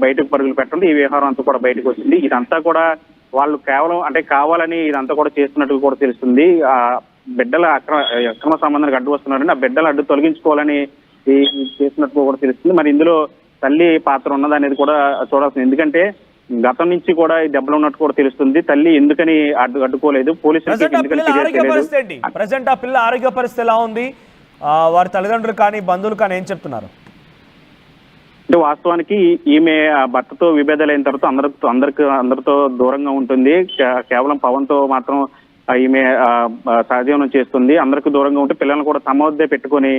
బయటకు పరుగులు పెట్టడం, ఈ వ్యవహారం అంతా కూడా బయటకు వచ్చింది. ఇదంతా కూడా వాళ్ళు కేవలం అంటే కావాలని ఇదంతా కూడా చేస్తున్నట్టు కూడా తెలుస్తుంది. ఆ బిడ్డల అక్రమ సంబంధానికి అడ్డు వస్తున్నారని, ఆ బిడ్డల అడ్డు తొలగించుకోవాలని చేస్తున్నట్టు కూడా తెలుస్తుంది. మరి ఇందులో తల్లి పాత్ర ఉన్నదనేది కూడా చూడాల్సింది. ఎందుకంటే గతం నుంచి కూడా ఈ దెబ్బలు ఉన్నట్టు కూడా తెలుస్తుంది. తల్లి ఎందుకని అడ్డుకోలేదు, పోలీసులు ప్రజెంట్ ఆ పిల్ల ఆరోగ్య పరిస్థితి ఎలా ఉంది, వారి తల్లిదండ్రులు కానీ బంధువులు కానీ ఏం చెప్తున్నారు? అంటే వాస్తవానికి ఈమె భర్తతో విభేదాలైన తర్వాత అందరితో దూరంగా ఉంటుంది. కేవలం పవన్ తో మాత్రం ఈమె సహజీవనం చేస్తుంది. అందరికి దూరంగా ఉంటే పిల్లలను కూడా తమ వద్దే పెట్టుకుని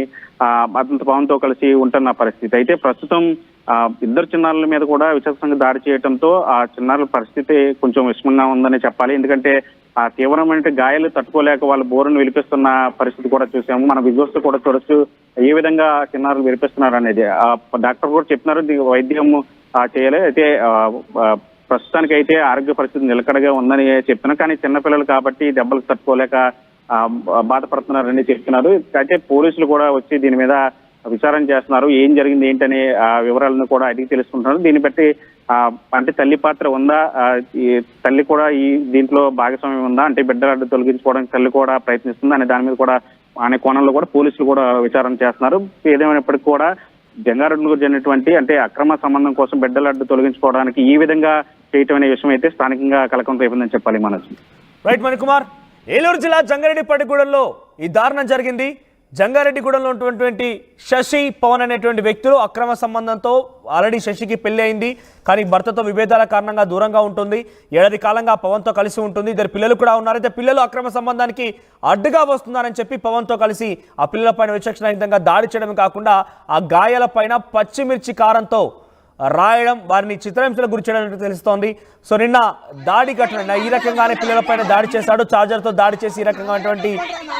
అతనితో పవన్ తో కలిసి ఉంటున్న పరిస్థితి. అయితే ప్రస్తుతం ఇద్దరు చిన్నారుల మీద కూడా విచక్షణంగా దాడి చేయడంతో ఆ చిన్నారుల పరిస్థితి కొంచెం విషమంగా ఉందని చెప్పాలి. ఎందుకంటే ఆ తీవ్రమైన గాయాలు తట్టుకోలేక వాళ్ళు బోరును విలిపిస్తున్న పరిస్థితి కూడా చూసాము. మన విజువల్స్ కూడా చూడొచ్చు ఏ విధంగా చిన్నారులు విలిపిస్తున్నారు అనేది. డాక్టర్ కూడా చెప్తున్నారు వైద్యం చేయాలి. అయితే ప్రస్తుతానికి అయితే ఆరోగ్య పరిస్థితి నిలకడగా ఉందని చెప్తున్నారు. కానీ చిన్నపిల్లలు కాబట్టి దెబ్బలకు తట్టుకోలేక బాధపడుతున్నారని చెప్తున్నారు. అయితే పోలీసులు కూడా వచ్చి దీని మీద విచారణ చేస్తున్నారు. ఏం జరిగింది ఏంటనే వివరాలను కూడా అడిగి తెలుసుకుంటున్నారు. దీన్ని బట్టి అంటే తల్లి పాత్ర ఉందా, ఈ తల్లి కూడా ఈ దీంట్లో భాగస్వామ్యం ఉందా, అంటే బిడ్డల అడ్డు తొలగించుకోవడానికి తల్లి కూడా ప్రయత్నిస్తుందా అనే దాని మీద కూడా అనే కోణంలో కూడా పోలీసులు కూడా విచారణ చేస్తున్నారు. ఏదేమైనప్పటికీ కూడా జంగారెడ్డిలో జరిగినటువంటి అంటే అక్రమ సంబంధం కోసం బిడ్డల అడ్డు తొలగించుకోవడానికి ఈ విధంగా చేయటం అనే విషయం అయితే స్థానికంగా కలకం రేపిందని చెప్పాలి. రైట్ మణికుమార్, ఏలూరు జిల్లా జంగారెడ్డిపట్టిగూడెంలో ఈ దారుణం జరిగింది. జంగారెడ్డిగూడెంలో ఉన్నటువంటి శశి పవన్ అనేటువంటి వ్యక్తులు అక్రమ సంబంధంతో ఆల్రెడీ శశికి పెళ్లి అయింది, కానీ భర్తతో విభేదాల కారణంగా దూరంగా ఉంటుంది. ఏడాది కాలంగా పవన్తో కలిసి ఉంటుంది. ఇద్దరు పిల్లలు కూడా ఉన్నారు. అయితే పిల్లలు అక్రమ సంబంధానికి అడ్డుగా వస్తున్నారని చెప్పి పవన్తో కలిసి ఆ పిల్లలపైన విచక్షణారహితంగా దాడి చేయడం కాకుండా ఆ గాయాలపైన పచ్చిమిర్చి కారంతో రాయడం, వారిని చిత్రహింసలకు గురి చేయడం తెలుస్తోంది. సో నిన్న దాడి ఘటన ఈ రకంగానే పిల్లలపైన దాడి చేశాడు. చార్జర్తో దాడి చేసి ఈ రకంగా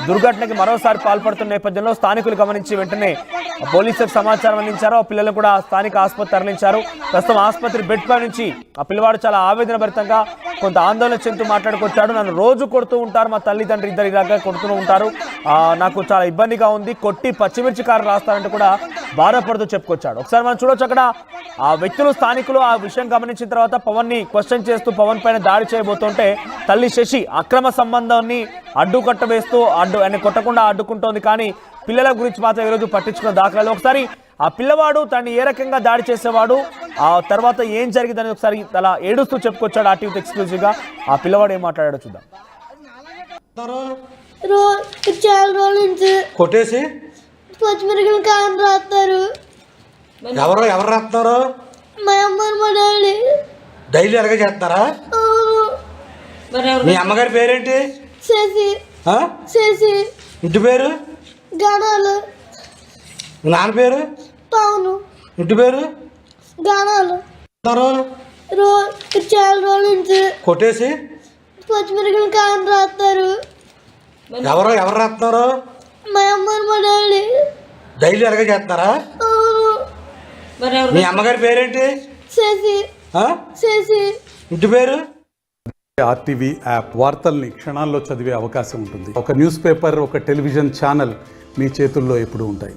దుర్ఘటనకి మరోసారి పాల్పడుతున్న నేపథ్యంలో స్థానికులు గమనించి వెంటనే పోలీసులకు సమాచారం అందించారు. ఆ పిల్లలను కూడా స్థానిక ఆసుపత్రి తరలించారు. ప్రస్తుతం ఆసుపత్రి బెడ్ పై నుంచి ఆ పిల్లవాడు చాలా ఆవేదన భరితంగా కొంత ఆందోళన చెందుతూ మాట్లాడుకొచ్చాడు. నన్ను రోజు కొడుతూ ఉంటారు, మా తల్లిదండ్రులు ఇద్దరు ఇలాగా కొడుతూ ఉంటారు, నాకు చాలా ఇబ్బందిగా ఉంది, కొట్టి పచ్చిమిర్చి కారం రాస్తారంటూ కూడా బాధపడుతూ చెప్పుకొచ్చాడు. ఒకసారి మనం చూడొచ్చు, అక్కడ ఆ వ్యక్తులు స్థానికులు ఆ విషయం గమనించిన తర్వాత పవన్ ని క్వశ్చన్ చేస్తూ పవన్ పైన దాడి చేయబోతుంటే తల్లి శశి అక్రమ సంబంధాన్ని అడ్డుకట్ట వేస్తూ ఆయన కొట్టకుండా అడ్డుకుంటోంది. కానీ పిల్లల గురించి మాత్రం ఈరోజు పట్టించుకున్న దాఖలాలు. ఒకసారి ఆ పిల్లవాడు తను ఏ రకంగా దాడి చేసేవాడు, ఆ తర్వాత ఏం జరిగిందని ఒకసారి అలా ఏడుస్తూ చెప్పుకొచ్చాడు ఆర్టీవీ ఎక్స్క్లూజివ్ గా. ఆ పిల్లవాడు ఏం మాట్లాడాడో చూద్దాం. కొట్టేసి పచ్చిమిరపకాయలు కారం రాస్తారు. ఎవరు రాస్తున్నారు? మా అమ్మ మా డాడీ. డైలీ ఎలాగ చేస్తారా? మీ అమ్మగారి పేరేంటి? శశి. శశి. ఇంటి పేరు? గణాలు. నాన్న పేరు? పవను. ఇంటి పేరు? గణాలు. చాలా రోజుల నుంచి కొట్టేసి పచ్చిమిరపకాయలు కారం రాస్తారు. ఎవరు రాస్తున్నారు? మా అమ్మ మా డాడీ. డైలీ ఎలాగ చేస్తారా? మీ అమ్మగారి పేరేంటి? శశి. శశి. ఇంటి పేరు? ఆర్టీవీ యాప్ వార్తల్ని క్షణాల్లో చదివే అవకాశం ఉంటుంది. ఒక న్యూస్ పేపర్, ఒక టెలివిజన్ ఛానల్ మీ చేతుల్లో ఎప్పుడూ ఉంటాయి.